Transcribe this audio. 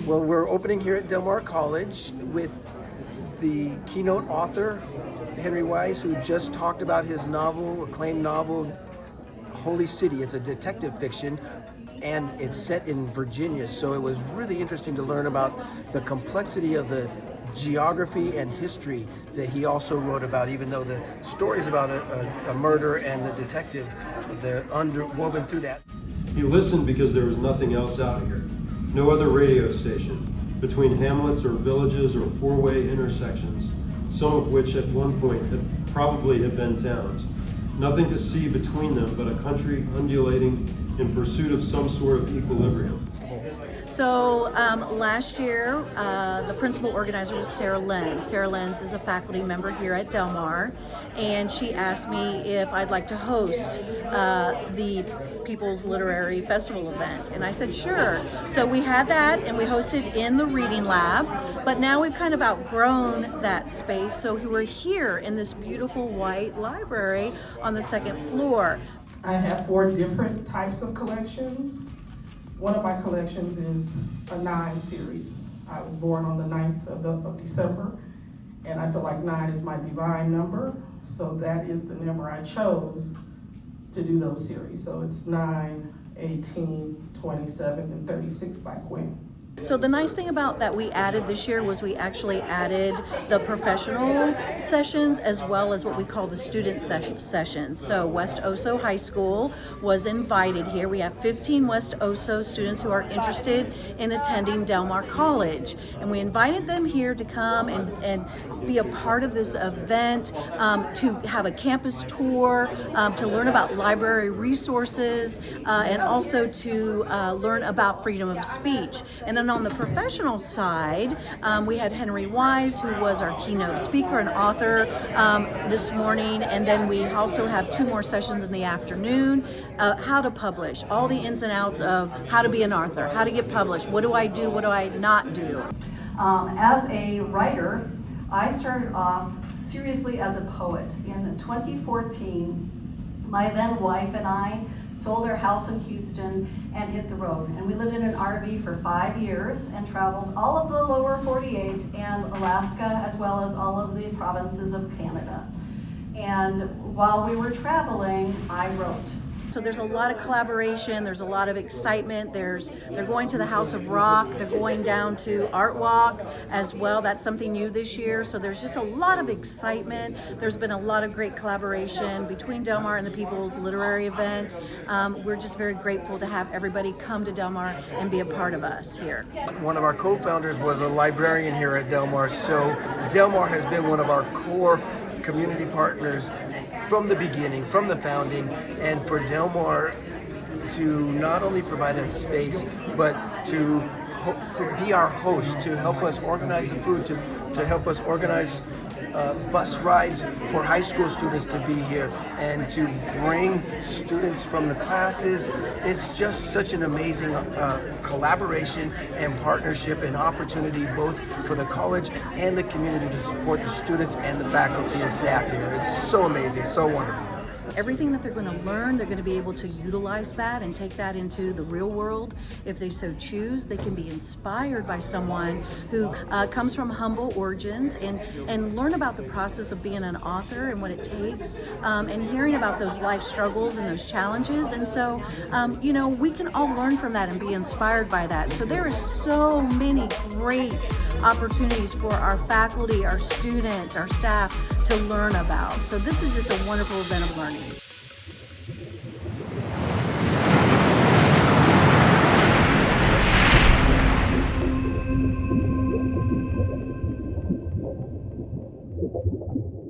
Well, we're opening here at Del Mar College with the keynote author, Henry Wise, who just talked about his novel, acclaimed novel, Holy City. It's a detective fiction, and it's set in Virginia, so it was really interesting to learn about the complexity of the geography and history that he also wrote about, even though the stories about a murder and the detective, they're woven through that. He listened because there was nothing else out here. No other radio station, between hamlets or villages or four-way intersections, some of which at one point probably have been towns. Nothing to see between them but a country undulating in pursuit of some sort of equilibrium. So last year, the principal organizer was Sarah Lenz. Sarah Lenz is a faculty member here at Del Mar, and she asked me if I'd like to host the People's Literary Festival event, and I said sure. So we had that, and we hosted in the Reading Lab, but now we've kind of outgrown that space, so we're here in this beautiful white library on the second floor. I have 4 different types of collections. One of my collections is a 9 series. I was born on the 9th of December, and I feel like 9 is my divine number, so that is the number I chose to do those series. So it's 9, 18, 27, and 36 by Quinn. So the nice thing about that we added this year was we actually added the professional sessions as well as what we call the student sessions. So West Oso High School was invited here. We have 15 West Oso students who are interested in attending Del Mar College. And we invited them here to come and be a part of this event, to have a campus tour, to learn about library resources, and also to learn about freedom of speech. And then on the professional side, we had Henry Wise, who was our keynote speaker and author this morning, and then we also have 2 more sessions in the afternoon, how to publish, all the ins and outs of how to be an author, how to get published, what do I do, what do I not do. As a writer, I started off seriously as a poet. In 2014, my then wife and I sold our house in Houston and hit the road. And we lived in an RV for 5 years and traveled all of the lower 48 and Alaska, as well as all of the provinces of Canada. And while we were traveling, I wrote. So there's a lot of collaboration, there's a lot of excitement, they're going to the House of Rock, they're going down to Artwalk as well. That's something new this year. So there's just a lot of excitement. There's been a lot of great collaboration between Del Mar and the People's Literary Event. We're just very grateful to have everybody come to Del Mar and be a part of us here. One of our co-founders was a librarian here at Del Mar, so Del Mar has been one of our core community partners from the beginning, from the founding, and for Del Mar to not only provide us space, but to be our host, to help us organize the food, to help us organize bus rides for high school students to be here, and to bring students from the classes. It's just such an amazing collaboration and partnership and opportunity both for the college and the community to support the students and the faculty and staff here. It's so amazing, so wonderful. Everything that they're going to learn, they're going to be able to utilize that and take that into the real world if they so choose. They can be inspired by someone who comes from humble origins and learn about the process of being an author and what it takes, and hearing about those life struggles and those challenges. And so, we can all learn from that and be inspired by that. So there are so many great opportunities for our faculty, our students, our staff to learn about. So this is just a wonderful event of learning. Thank you.